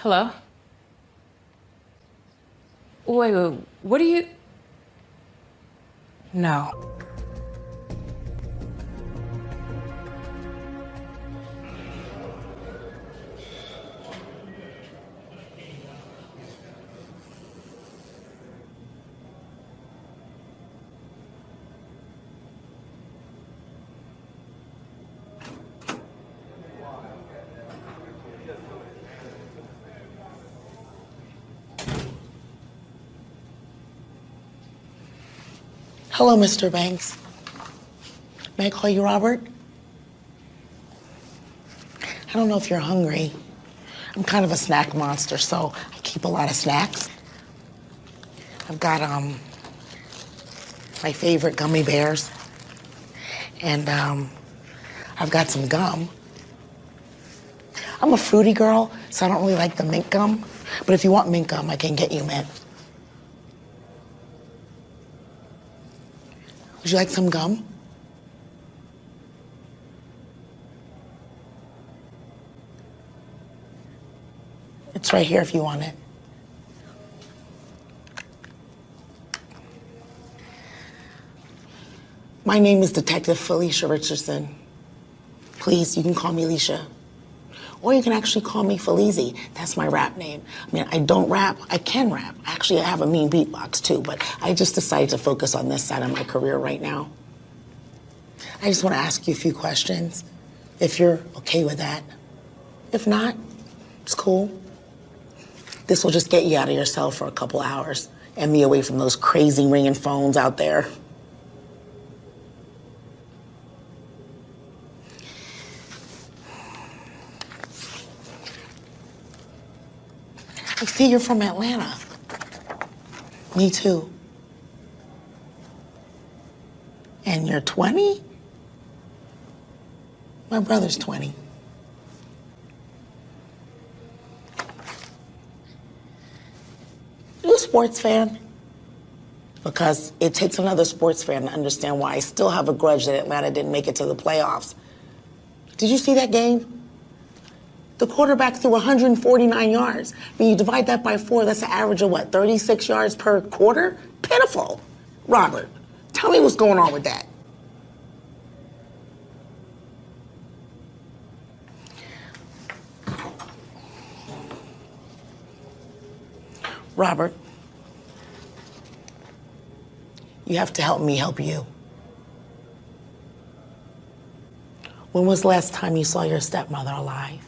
Hello? Wait, what are you... No. Hello, Mr. Banks. May I call you Robert? I don't know if you're hungry. I'm kind of a snack monster, so I keep a lot of snacks. I've got my favorite gummy bears, and I've got some gum. I'm a fruity girl, so I don't really like the mint gum, but if you want mint gum, I can get you mint. Would you like some gum? It's right here if you want it. My name is Detective Felicia Richardson. Please, you can call me Alicia. Or you can actually call me Felizy. That's my rap name. I mean, I don't rap, I can rap. Actually, I have a mean beatbox too, but I just decided to focus on this side of my career right now. I just want to ask you a few questions, if you're okay with that. If not, it's cool. This will just get you out of your cell for a couple hours and me away from those crazy ringing phones out there. I see you're from Atlanta. Me too. And you're 20? My brother's 20. You a sports fan? Because it takes another sports fan to understand why I still have a grudge that Atlanta didn't make it to the playoffs. Did you see that game? The quarterback threw 149 yards. I mean, you divide that by 4, that's an average of what, 36 yards per quarter? Pitiful. Robert, tell me what's going on with that. Robert, you have to help me help you. When was the last time you saw your stepmother alive?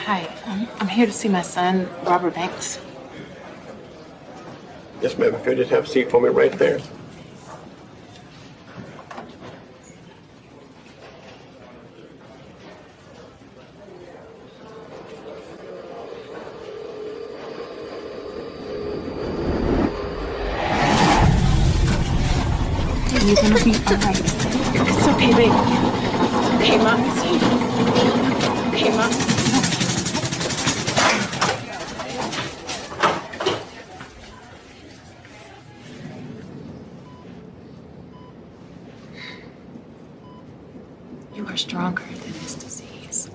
Hi, I'm here to see my son, Robert Banks. Yes, ma'am. If you just have a seat for me right there. You're gonna be alright. It's okay, baby. It's okay, Mom. It's okay, Mom. are stronger than this disease.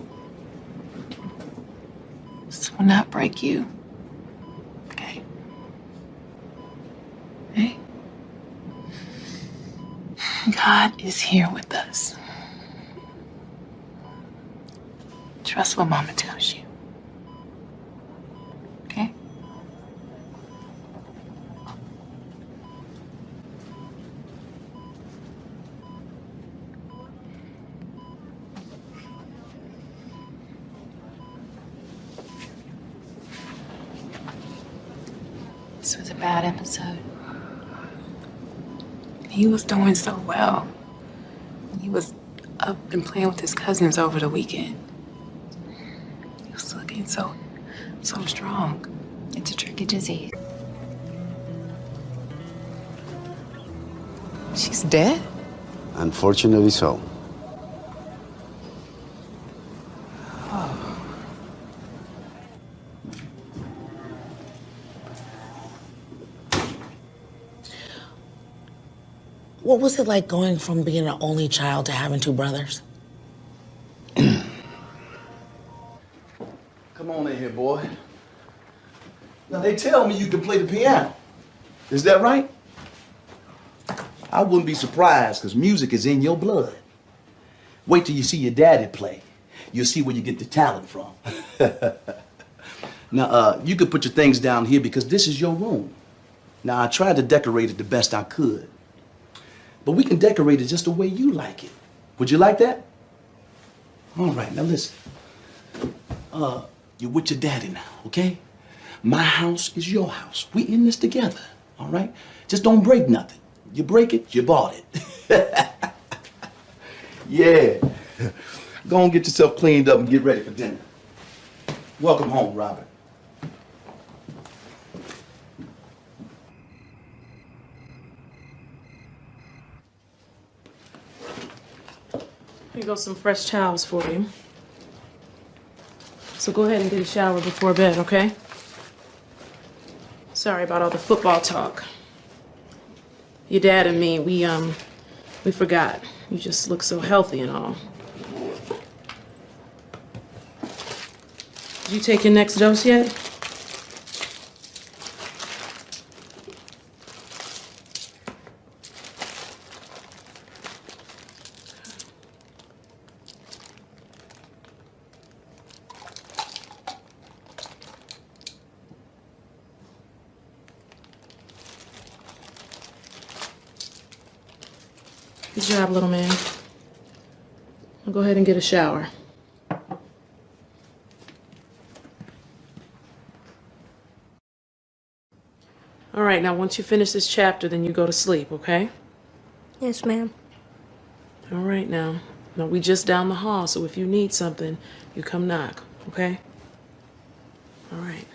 This will not break you. Okay? Okay? God is here with us. Trust what Mama tells you. Okay? This was a bad episode. He was doing so well. He was up and playing with his cousins over the weekend. He was looking so strong. It's a tricky disease. She's dead? Unfortunately so. What was it like going from being an only child to having two brothers? Come on in here, boy. Now, they tell me you can play the piano. Is that right? I wouldn't be surprised, because music is in your blood. Wait till you see your daddy play. You'll see where you get the talent from. Now, you could put your things down here because this is your room. Now, I tried to decorate it the best I could. But we can decorate it just the way you like it. Would you like that? All right, now listen. You're with your daddy now, okay? My house is your house. We in this together, all right? Just don't break nothing. You break it, you bought it. Yeah. Go and get yourself cleaned up and get ready for dinner. Welcome home, Robert. Here go some fresh towels for you. So go ahead and get a shower before bed, okay? Sorry about all the football talk. Your dad and me, we forgot. You just look so healthy and all. Did you take your next dose yet? Good job, little man. I'll go ahead and get a shower. All right, now once you finish this chapter, then you go to sleep, okay? Yes, ma'am. All right, now. Now, we just down the hall, so if you need something, you come knock, okay? All right.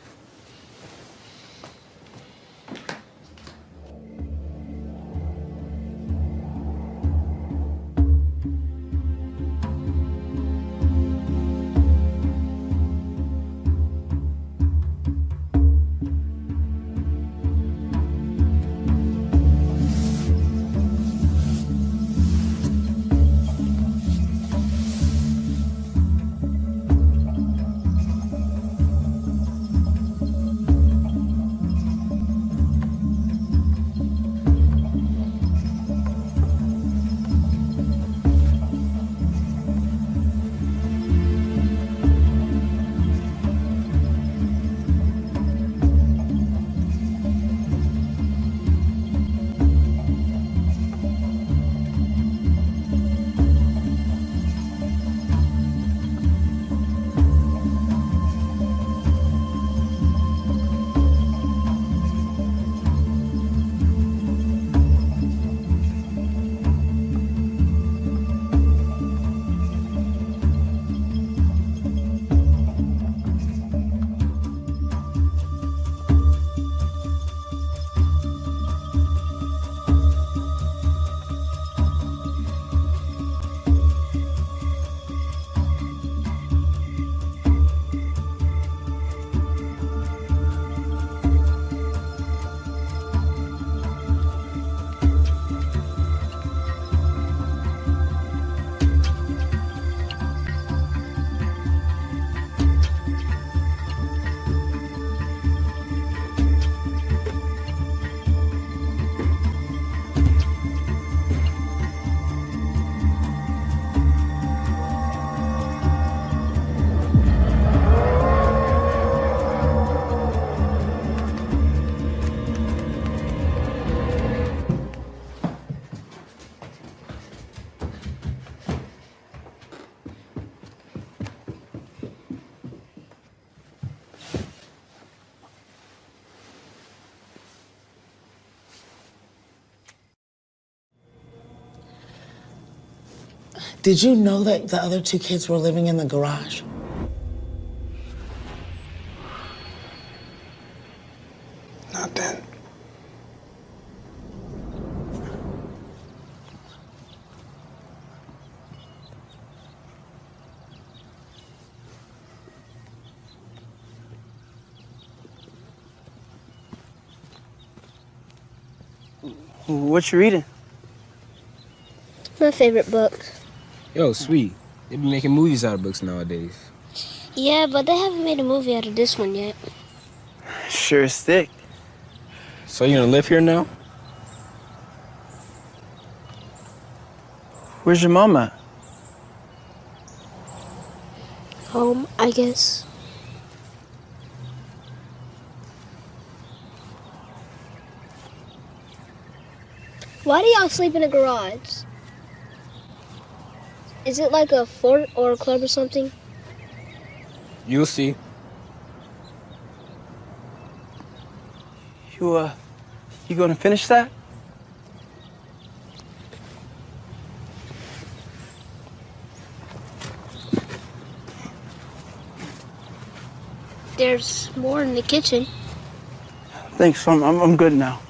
Did you know that the other two kids were living in the garage? Not then. What you reading? My favorite book. Yo, sweet. They be making movies out of books nowadays. Yeah, but they haven't made a movie out of this one yet. Sure is thick. So you gonna live here now? Where's your mom at? Home, I guess. Why do y'all sleep in a garage? Is it like a fort or a club or something? You'll see. You gonna finish that? There's more in the kitchen. Thanks, I'm good now.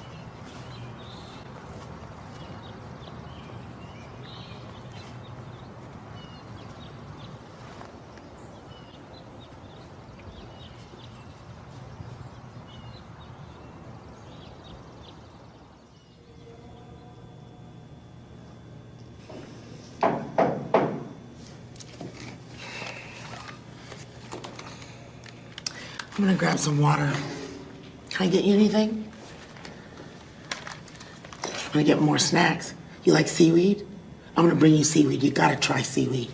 I'm gonna grab some water. Can I get you anything? I'm gonna get more snacks. You like seaweed? I'm gonna bring you seaweed. You gotta try seaweed.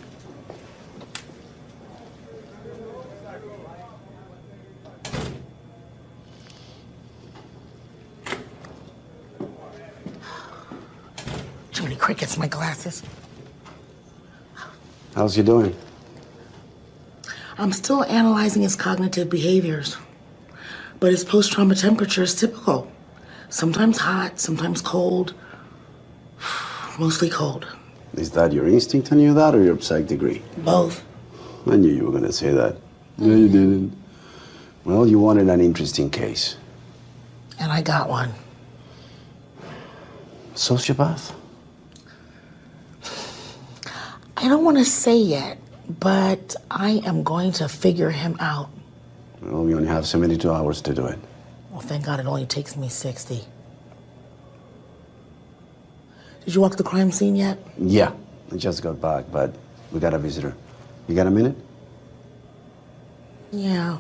Too many crickets in my glasses. How's he doing? I'm still analyzing his cognitive behaviors, but his post-trauma temperature is typical. Sometimes hot, sometimes cold, mostly cold. Is that your instinct telling you that or your psych degree? Both. I knew you were gonna say that. No, you didn't. Well, you wanted an interesting case. And I got one. Sociopath? I don't want to say yet, but I am going to figure him out. Well, we only have 72 hours to do it. Well, thank God it only takes me 60. Did you walk the crime scene yet? Yeah, I just got back, but we got a visitor. You got a minute? Yeah.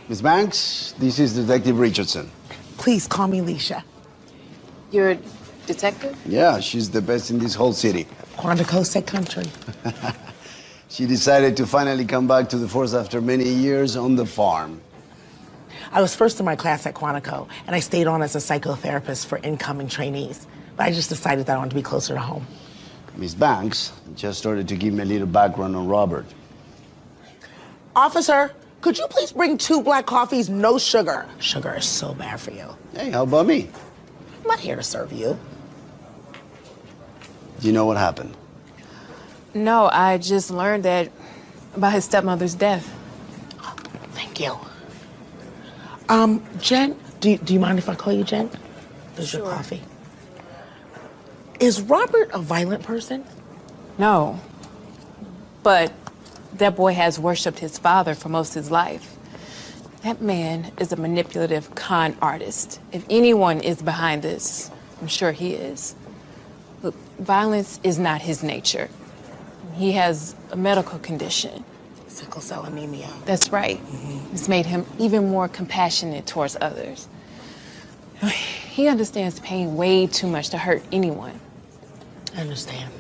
Miss Banks, this is Detective Richardson. Please call me Leisha. You're a detective? Yeah, she's the best in this whole city. Quantico said country. She decided to finally come back to the force after many years on the farm. I was first in my class at Quantico, and I stayed on as a psychotherapist for incoming trainees. But I just decided that I wanted to be closer to home. Miss Banks just started to give me a little background on Robert. Officer, could you please bring 2 black coffees, no sugar? Sugar is so bad for you. Hey, how about me? I'm not here to serve you. Do you know what happened? No, I just learned that about his stepmother's death. Thank you. Jen, do you mind if I call you Jen? There's your coffee. Is Robert a violent person? No. But that boy has worshipped his father for most of his life. That man is a manipulative con artist. If anyone is behind this, I'm sure he is. Look, violence is not his nature. He has a medical condition. Sickle cell anemia. That's right. It's made him even more compassionate towards others. He understands pain way too much to hurt anyone. I understand.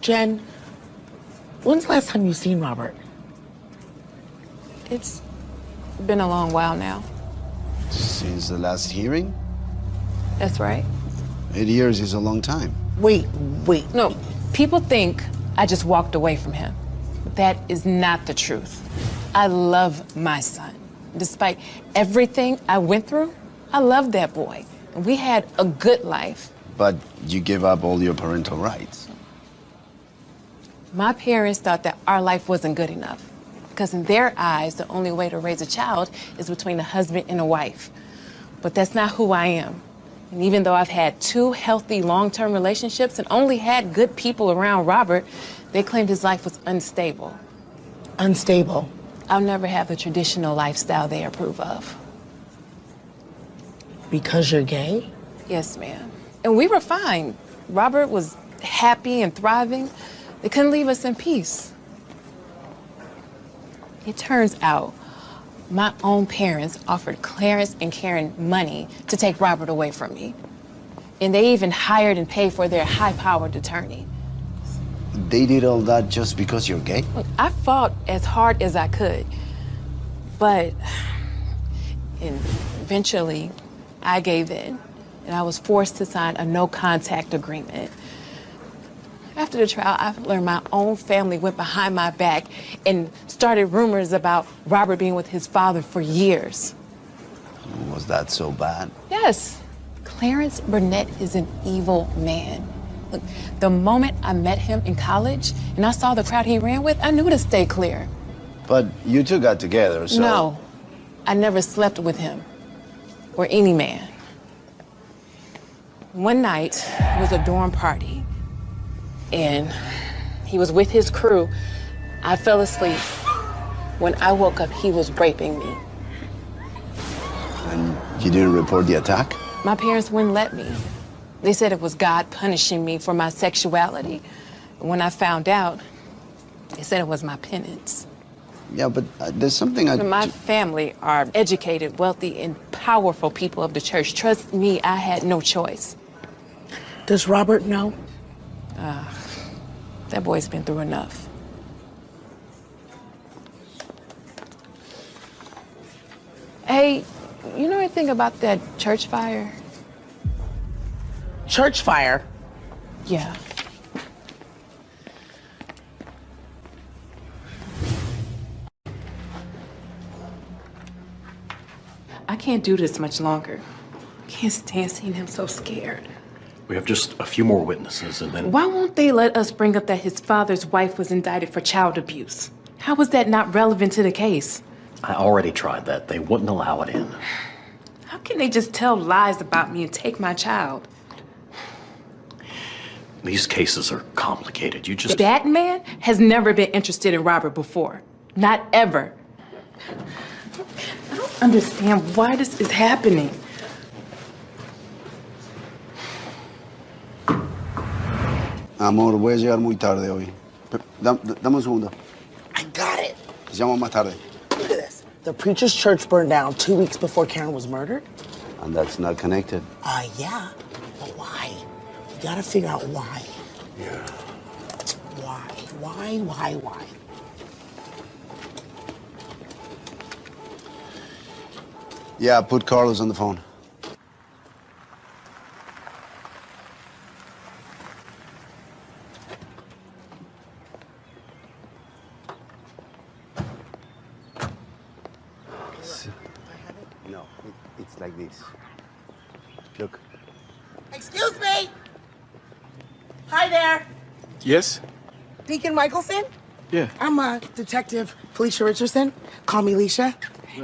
Jen, when's the last time you seen Robert? It's been a long while now. Since the last hearing? That's right. 8 years is a long time. Wait. No, people think I just walked away from him. But that is not the truth. I love my son. Despite everything I went through, I loved that boy. And we had a good life. But you gave up all your parental rights. My parents thought that our life wasn't good enough. Because in their eyes, the only way to raise a child is between a husband and a wife. But that's not who I am. And even though I've had 2 healthy long-term relationships and only had good people around Robert, they claimed his life was unstable. Unstable. I'll never have the traditional lifestyle they approve of. Because you're gay? Yes, ma'am. And we were fine. Robert was happy and thriving. They couldn't leave us in peace. It turns out my own parents offered Clarence and Karen money to take Robert away from me. And they even hired and paid for their high-powered attorney. They did all that just because you're gay? Look, I fought as hard as I could, but eventually I gave in, and I was forced to sign a no-contact agreement. After the trial, I learned my own family went behind my back and started rumors about Robert being with his father for years. Was that so bad? Yes, Clarence Burnett is an evil man. Look, the moment I met him in college and I saw the crowd he ran with, I knew to stay clear. But you two got together, so... No, I never slept with him or any man. One night, it was a dorm party, and he was with his crew. I fell asleep. When I woke up, he was raping me. And you didn't report the attack? My parents wouldn't let me. They said it was God punishing me for my sexuality. And when I found out, they said it was my penance. Yeah, but there's something My family are educated, wealthy, and powerful people of the church. Trust me, I had no choice. Does Robert know? That boy's been through enough. Hey, you know anything about that church fire? Church fire? Yeah. I can't do this much longer. Can't stand seeing him so scared. We have just a few more witnesses, and then... Why won't they let us bring up that his father's wife was indicted for child abuse? How is that not relevant to the case? I already tried that. They wouldn't allow it in. How can they just tell lies about me and take my child? These cases are complicated. You just... That man has never been interested in Robert before. Not ever. I don't understand why this is happening. Amor, voy a llegar muy tarde hoy. Dame un segundo. I got it. Te llamo más tarde. Look at this. The preacher's church burned down 2 weeks before Karen was murdered? And that's not connected. Yeah. But why? We gotta figure out why. Yeah. Why? Yeah, put Carlos on the phone. No, it's like this. Look. Excuse me! Hi there. Yes? Deacon Michelson? Yeah. I'm Detective Felicia Richardson. Call me Leisha.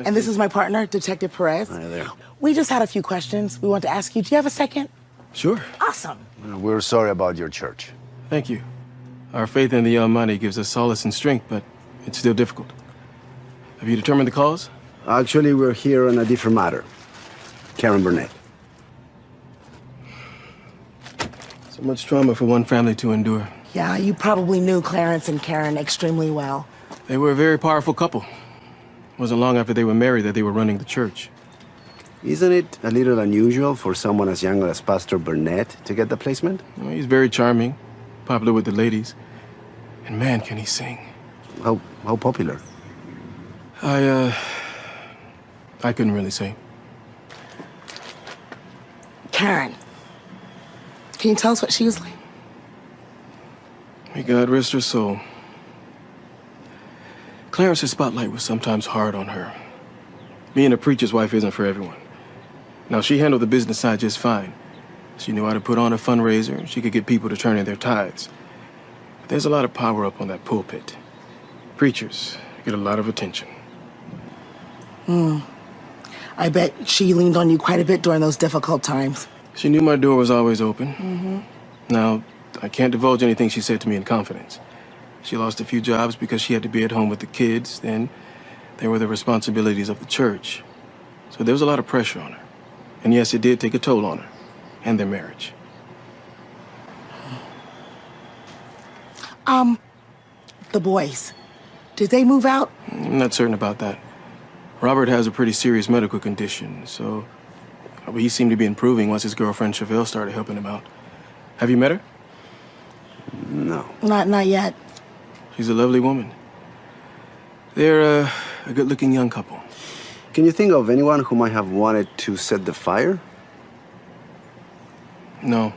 And this is my partner, Detective Perez. Hi there. We just had a few questions we want to ask you. Do you have a second? Sure. Awesome. We're sorry about your church. Thank you. Our faith in the Almighty gives us solace and strength, but it's still difficult. Have you determined the cause? Actually, we're here on a different matter. Karen Burnett. So much trauma for one family to endure. Yeah, you probably knew Clarence and Karen extremely well. They were a very powerful couple. It wasn't long after they were married that they were running the church. Isn't it a little unusual for someone as young as Pastor Burnett to get the placement? Well, he's very charming, popular with the ladies, and man, can he sing. How popular? I couldn't really say. Karen, can you tell us what she was like? May God rest her soul. Clarence's spotlight was sometimes hard on her. Being a preacher's wife isn't for everyone. Now, she handled the business side just fine. She knew how to put on a fundraiser. She could get people to turn in their tithes. But there's a lot of power up on that pulpit. Preachers get a lot of attention. I bet she leaned on you quite a bit during those difficult times. She knew my door was always open. Now, I can't divulge anything she said to me in confidence. She lost a few jobs because she had to be at home with the kids. Then there were the responsibilities of the church. So there was a lot of pressure on her. And yes, it did take a toll on her and their marriage. The boys, did they move out? I'm not certain about that. Robert has a pretty serious medical condition, so he seemed to be improving once his girlfriend Chevelle started helping him out. Have you met her? No. Not yet. She's a lovely woman. They're a good-looking young couple. Can you think of anyone who might have wanted to set the fire? No.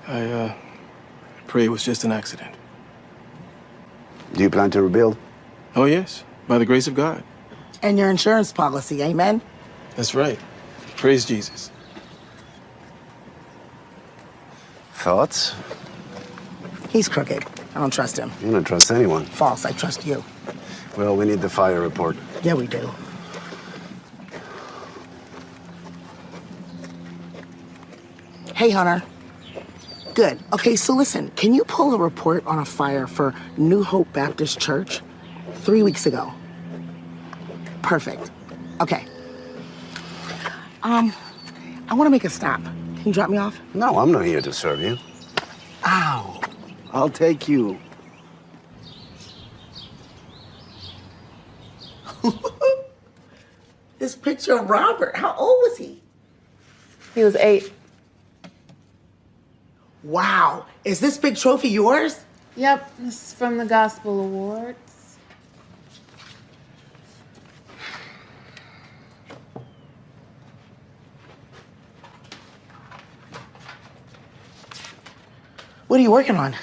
I pray it was just an accident. Do you plan to rebuild? Oh, yes, by the grace of God. And your insurance policy, amen? That's right. Praise Jesus. Thoughts? He's crooked. I don't trust him. You don't trust anyone. False, I trust you. Well, we need the fire report. Yeah, we do. Hey, Hunter. Good. Okay, so listen, can you pull a report on a fire for New Hope Baptist Church 3 weeks ago? Perfect. Okay. I want to make a stop. Can you drop me off? No, I'm not here to serve you. Ow. I'll take you. This picture of Robert, how old was he? He was 8. Wow. Is this big trophy yours? Yep, this is from the Gospel Awards. What are you working on?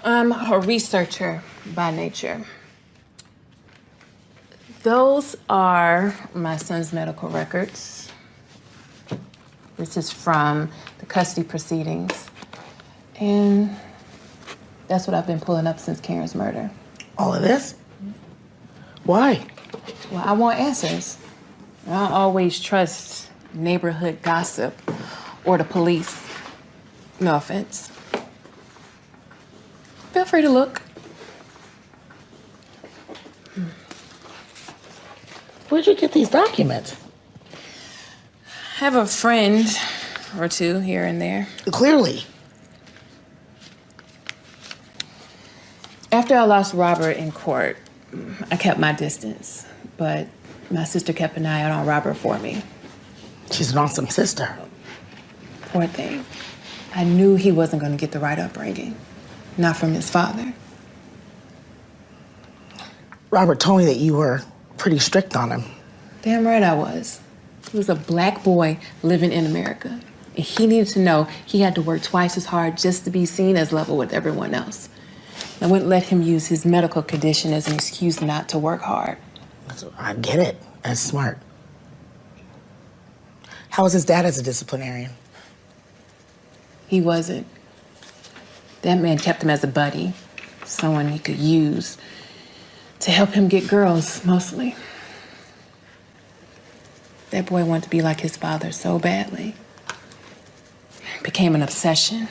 I'm a researcher by nature. Those are my son's medical records. This is from the custody proceedings. And that's what I've been pulling up since Karen's murder. All of this? Why? Well, I want answers. I don't always trust neighborhood gossip or the police. No offense. Feel free to look. Where'd you get these documents? I have a friend or two here and there. Clearly. After I lost Robert in court, I kept my distance, but my sister kept an eye out on Robert for me. She's an awesome sister. Poor thing. I knew he wasn't going to get the right upbringing, not from his father. Robert told me that you were pretty strict on him. Damn right I was. He was a black boy living in America, and he needed to know he had to work twice as hard just to be seen as level with everyone else. I wouldn't let him use his medical condition as an excuse not to work hard. I get it. That's smart. How was his dad as a disciplinarian? He wasn't. That man kept him as a buddy, someone he could use to help him get girls, mostly. That boy wanted to be like his father so badly. It became an obsession.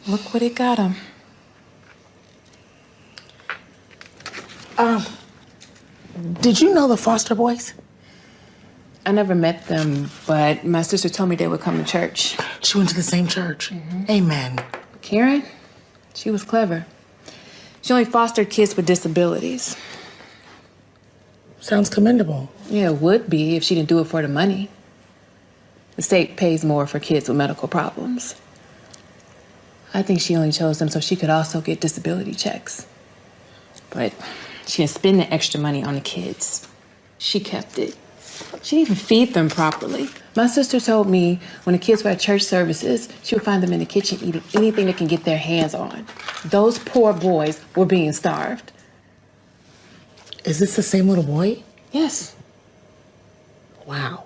Look what it got him. Did you know the Foster boys? I never met them, but my sister told me they would come to church. She went to the same church. Amen. Karen, she was clever. She only fostered kids with disabilities. Sounds commendable. Yeah, it would be if she didn't do it for the money. The state pays more for kids with medical problems. I think she only chose them so she could also get disability checks. But she didn't spend the extra money on the kids. She kept it. She didn't even feed them properly. My sister told me when the kids were at church services, she would find them in the kitchen eating anything they can get their hands on. Those poor boys were being starved. Is this the same little boy? Yes. Wow.